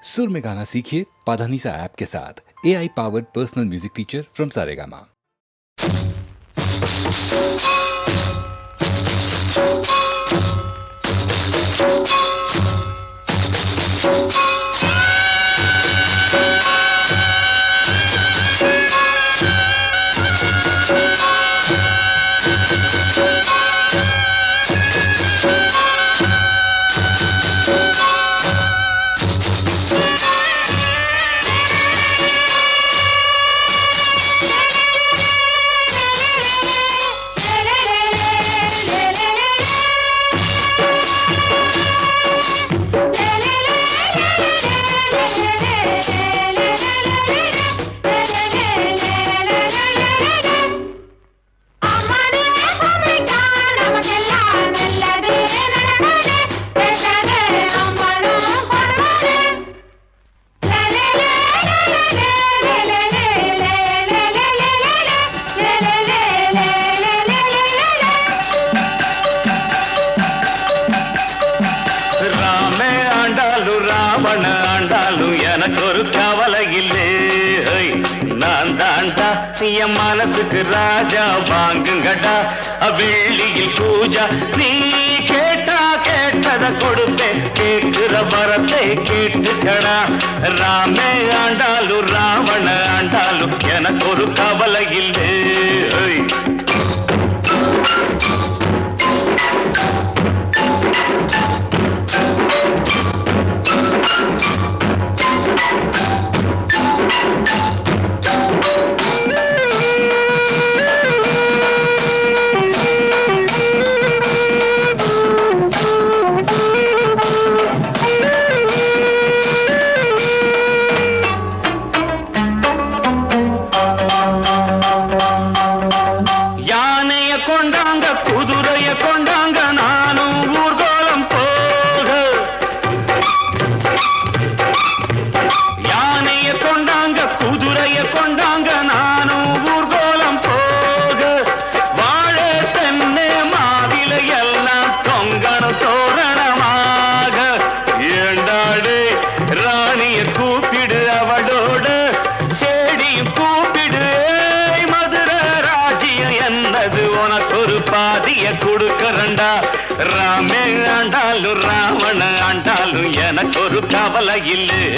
सुर में गाना सीखिए पाधानीसा ऐप के साथ। AI powered personal music teacher from Saregama. மனசுக்கு ராஜா வாங்குங்கடா வெள்ளியில் பூஜா நீ கேட்டா கேட்டத கொடுப்பேன் கேட்கிற வரத்தை கேட்டுக்கடா ராமே ஆண்டாலும் ராவண ஆண்டாலும் எனக்கு ஒரு கவலை இல்லை ராமே ஆண்டாலும் ராவண ஆண்டாலும் எனக்கு ஒரு கவலை இல்லை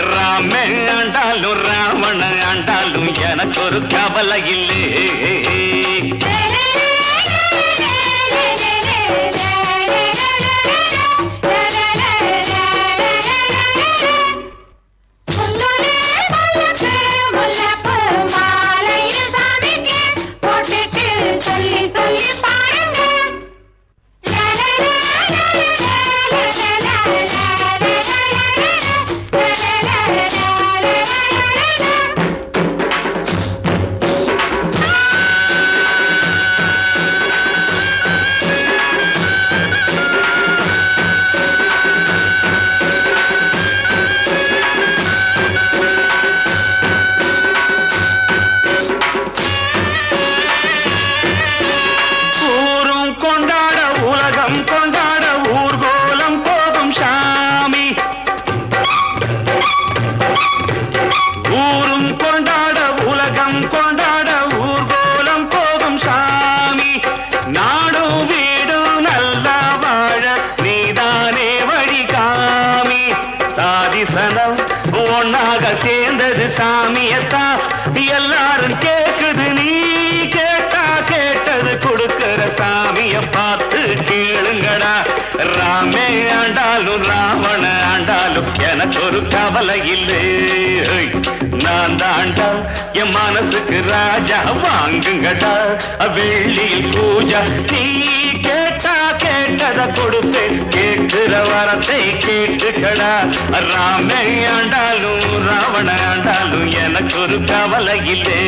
ராமே ஆண்டாலும் ராவண ஆண்டாலும் எனக்கு ஒரு கவலை இல்லை கவலை இல்லை. நான் தாண்டா என் மனசுக்கு ராஜா, வாங்குங்கடா வெள்ளியில் பூஜா. நீ கேட்டா கேட்டத கொடுப்பேன், கேட்கிற வரத்தை கேட்டுக்கடா. ராமே ஆண்டாலும் ராவண ஆண்டாலும் எனக்கு ஒரு கவலை இல்லை.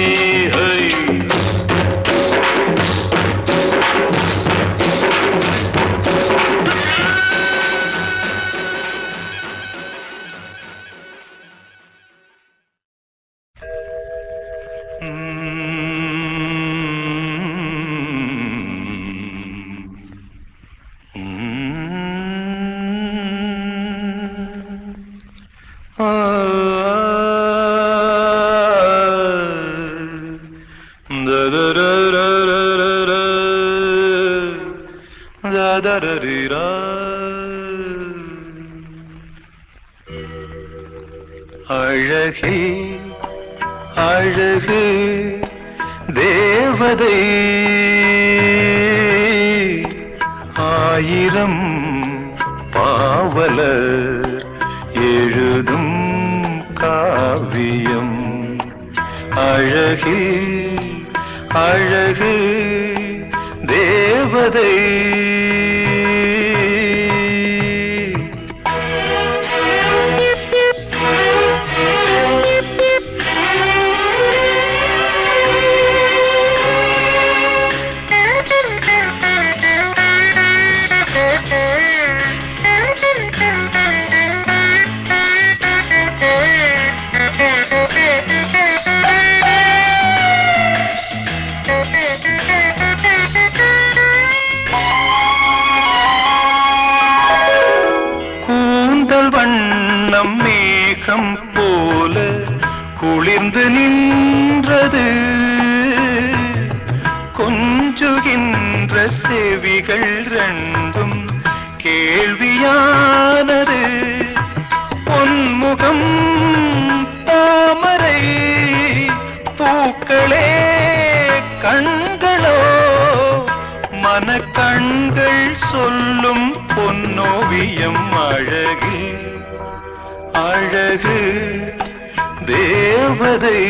அழகே அழகு தேவதை, ஆயிரம் பாவலர் எழுதும் காவியம். அழகே அழகு தேவதை, வண்ணம் மேகம் போல குளிர்ந்து நின்றது, கொஞ்சுகின்ற செவிகள் ரெண்டும் கேள்வியானது. பொன்முகம் தாமரை பூக்களே கண்களோ, மனக்கண்கள் சொல்லும் பொன்னோவியம். அழகு அழகு தேவதை,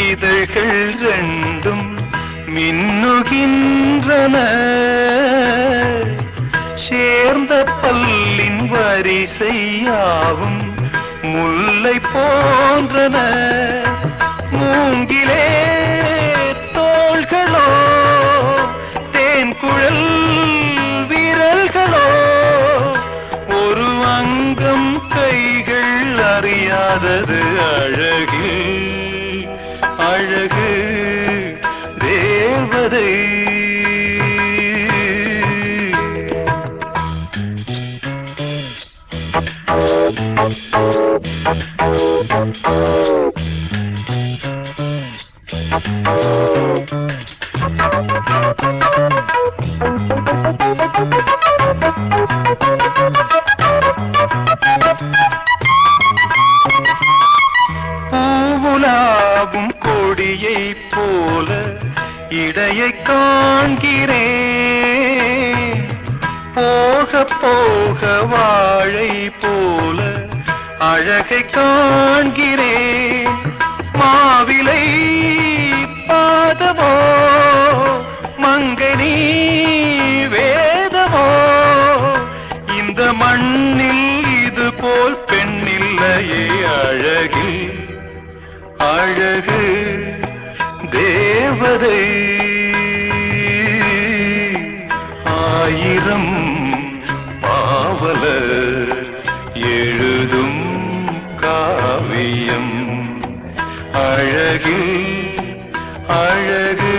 இதழ்கள் ரெண்டும் மின்னுகின்றன, சேர்ந்த பல்லின் வரிசையாவும் முல்லை போன்றன. மூங்கிலே தோள்களோ தேன்குழல் விரல்களோ, ஒரு அங்கம் கைகள் அறியாதது. அழகு அழகு தேவதை, பூவுலாவும் கொடியை போல இடையை காண்கிறேன், போக போக வாழை போல அழகை காண்கிறேன். மாவிலை பாதமோ மங்கனி வேதமோ, இந்த மண்ணில் இது போல் பெண்ணில்லையே. அழகில் அழகு தேவதை, ஆயிரம் பாவலர் எழுதும் காவியம். அழகில் அழகு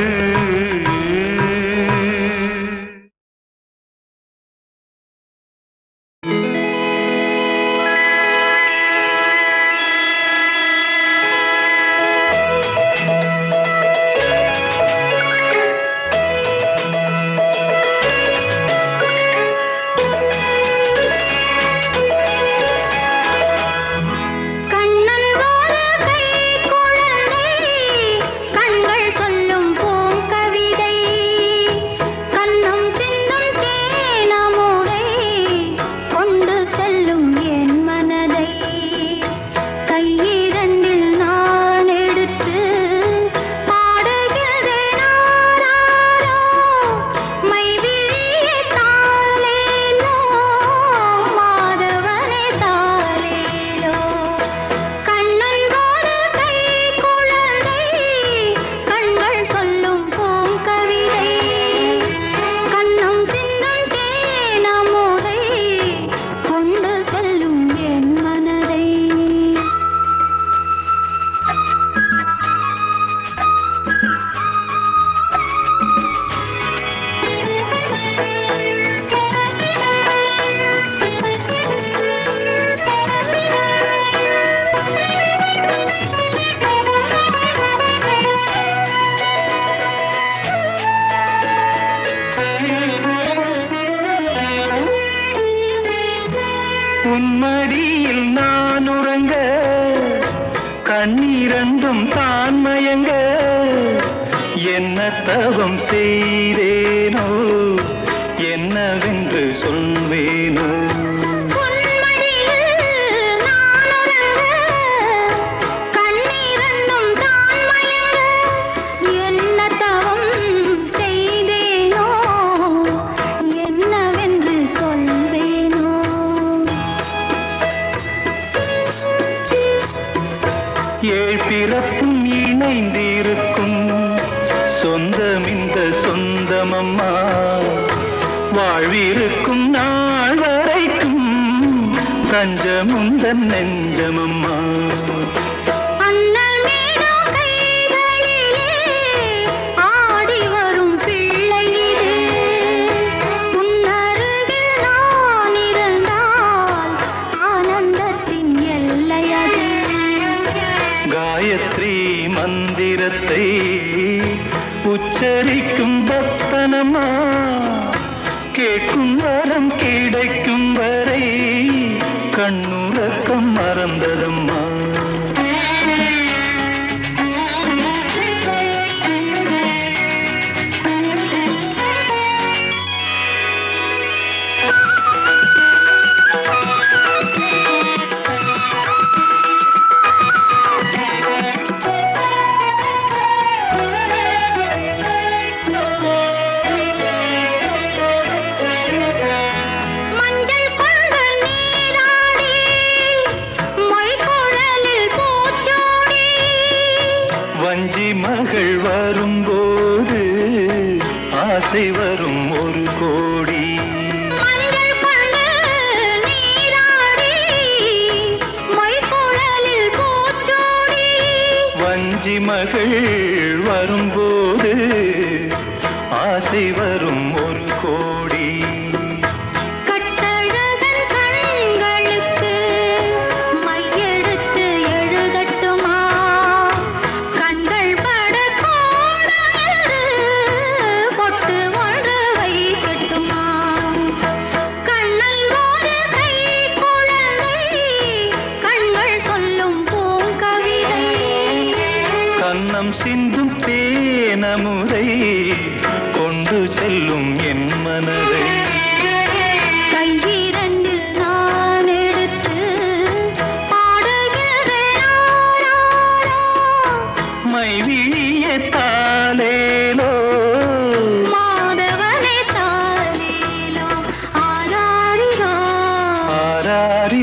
மயங்க என்ன தவம் செய்தேனோ என்னவென்று சொல்வேனோ பிறப்பும் இணைந்திருக்கும் சொந்தம் இந்த சொந்தமம்மா வாழ்விருக்கும் நாள் வரைக்கும் தஞ்சமுந்தன் நெஞ்சமம்மா காயத்ரி மந்திரத்தை உச்சரிக்கும் பக்தனம்மா கேட்கும் வரம் கிடைக்கும் வரை கண்ணுறக்கம் மறந்ததம்மா வஞ்சி மகள் வரும்போது ஆசை வரும் ஒரு கோடி வஞ்சி மகள் வரும்போது ஆசை வரும் ஒரு கோடி கண்ணம் சிந்தும் தேனமுதை கொண்டு செல்லும் என் மனதை கையிரண்டு நான் எடுத்து பாடுகிறேன் மைவிழிய தாலேலோ மாதவனே தாலேலோ ஆராரிரோ ஆராரிரோ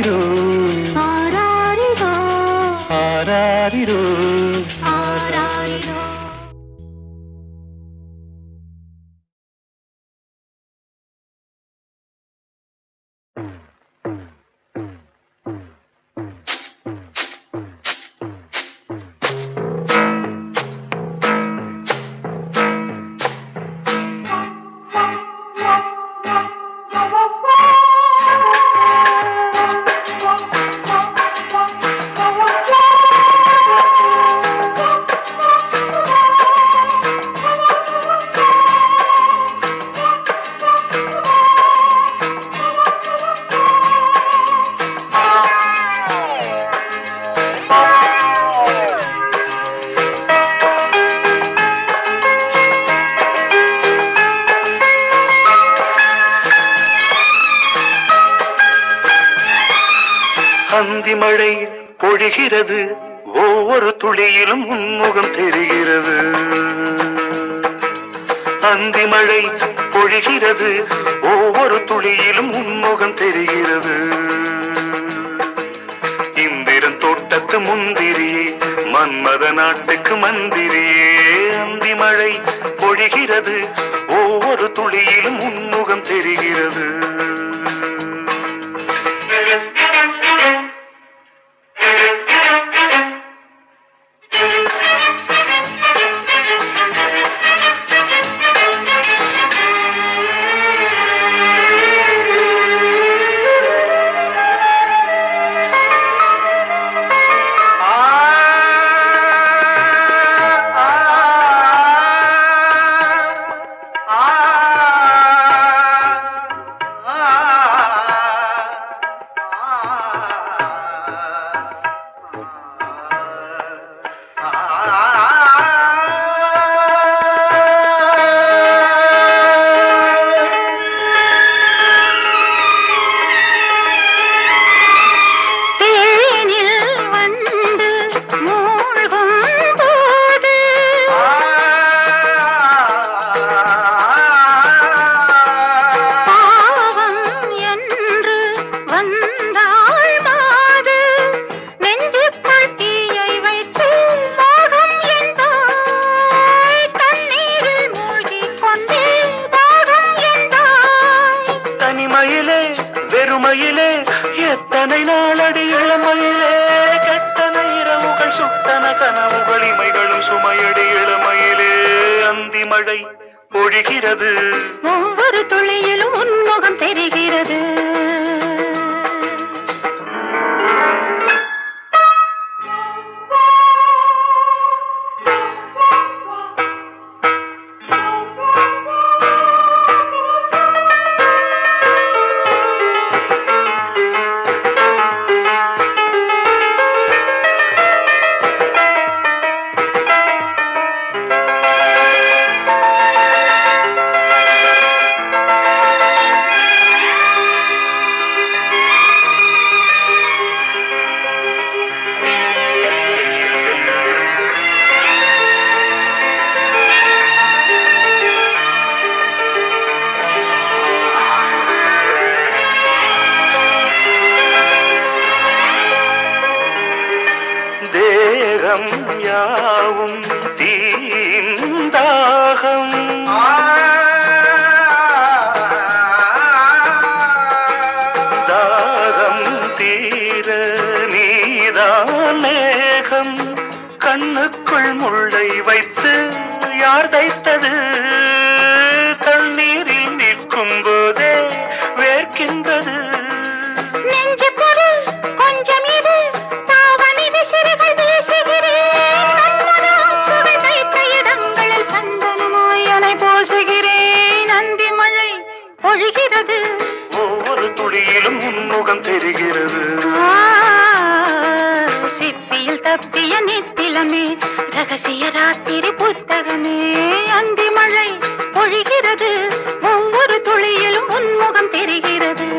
ஆராரிரோ ஆராரிரோ ஆராரிரோ. அந்தி மழை பொழிகிறது ஒவ்வொரு துளியிலும் உன்முகம் தெரிகிறது அந்தி மழை பொழிகிறது ஒவ்வொரு துளியிலும் உன்முகம் தெரிகிறது இந்திரன் தோட்டத்து முந்திரியே மன்மத நாட்டுக்கு மந்திரியே அந்தி மழை பொழிகிறது ஒவ்வொரு துளியிலும் உன்முகம் தெரிகிறது சுமையடி இளமையிலே அந்தி மழை பொழிகிறது. ஒவ்வொரு துளியிலும் உன்முகம் தெரிகிறது. தேகம் யாவும் தீந்தாகம் தாகம் தீர நீதான் மேகம். கண்ணுக்குள் முள்ளை வைத்து யார் தைத்தது? தண்ணீரில் நிற்கும் போதே வேர்க்கின்றது. நெஞ்சு பொருள் கொஞ்சம் இது தாவணி விசிறிகள் வீசுகிறேன். கண்மனம் சுவை தைத்த இடங்களில் சந்தனமாய் அலை போசுகிறேன். அந்தி மழை பொழிகிறது. ஒவ்வொரு துளியிலும் உன்முகம் தெரிகிறது. சிப்பியில் தப்பிய நித்திலமே ரகசிய ராத்திரி புத்தகமே. அந்தி மழை பொழிகிறது. ஒவ்வொரு துளியிலும் உன்முகம் தெரிகிறது.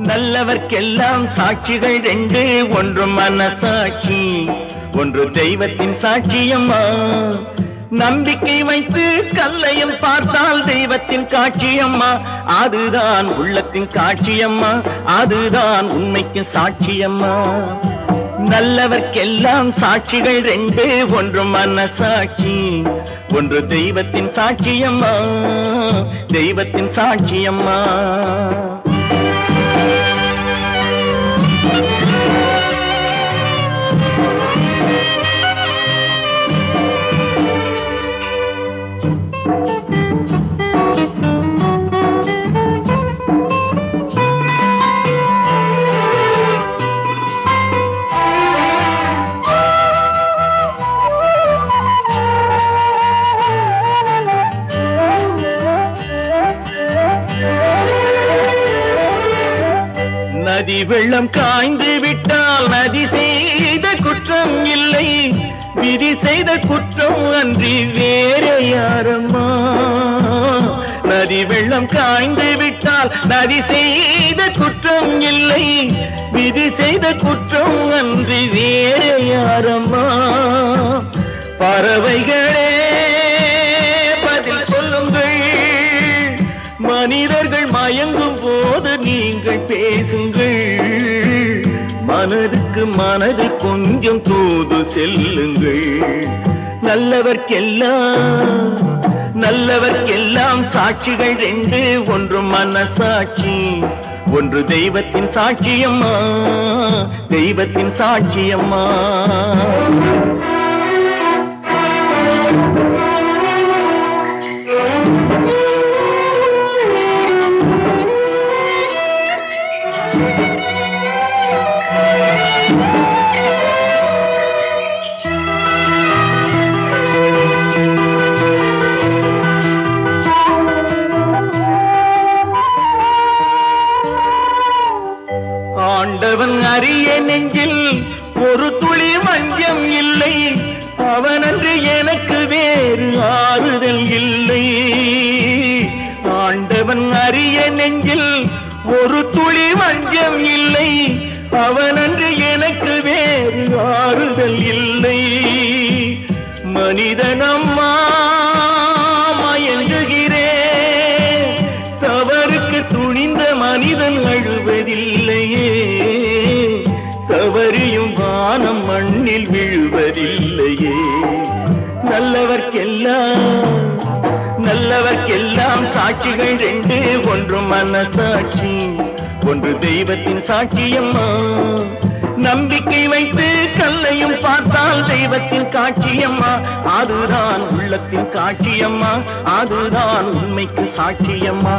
நல்லவர்க்கெல்லாம் சாட்சிகள் ரெண்டு, ஒன்று மனசாட்சி, ஒன்று தெய்வத்தின் சாட்சியம்மா. நம்பிக்கை வைத்து கல்லையும் பார்த்தால் தெய்வத்தின் காட்சியம்மா. அதுதான் உள்ளத்தின் காட்சியம்மா, அதுதான் உண்மைக்கு சாட்சியம்மா. நல்லவர்க்கெல்லாம் சாட்சிகள் ரெண்டு, ஒன்று மனசாட்சி, ஒன்று தெய்வத்தின் சாட்சியம்மா, தெய்வத்தின் சாட்சியம்மா. நதி வெள்ளம் காய்ந்து விட்டால் நதி செய்த குற்றம் இல்லை, விதி செய்த குற்றம் அன்றி வேற யாரம்மா. நதி வெள்ளம் காய்ந்து விட்டால் நதி செய்த குற்றம் இல்லை, விதி செய்த குற்றம் அன்றி வேற யாரம்மா. பறவைகளே பதில் சொல்லுங்கள், மனிதர்கள் மயங்கும் போது நீங்கள் பேசுங்கள். மனதுக்கு மனது கொஞ்சம் தூது செல்லுங்கள். நல்லவர்க்கெல்லாம் சாட்சிகள் ரெண்டு, ஒன்று மனசாட்சி, ஒன்று தெய்வத்தின் சாட்சியம்மா, தெய்வத்தின் சாட்சியம்மா. ஆண்டவன் அறிய நெஞ்சில் ஒரு துளி வஞ்சம் இல்லை, அவனன்று எனக்கு வேறு ஆறுதல் இல்லை. ஆண்டவன் அறிய நெஞ்சில் ஒரு துளி வஞ்சம் இல்லை, அவனன்று எனக்கு வேறு ஆறுதல் இல்லை. மனிதனம்மா மயங்குகிறேன், தவறுக்கு துணிந்த மனிதன் அழுவதில்லையே, தவறியும் வானம் மண்ணில் விழுவதில்லையே. நல்லவர்க்கெல்லாம் சாட்சிகள் ரெண்டு, ஒன்று மனசாட்சி, ஒன்று தெய்வத்தின் சாட்சியம்மா. நம்பிக்கை வைத்து கல்லையும் பார்த்தால் தெய்வத்தின் காட்சியம்மா. அதுதான் உள்ளத்தின் காட்சியம்மா, அதுதான் உண்மைக்கு சாட்சியம்மா.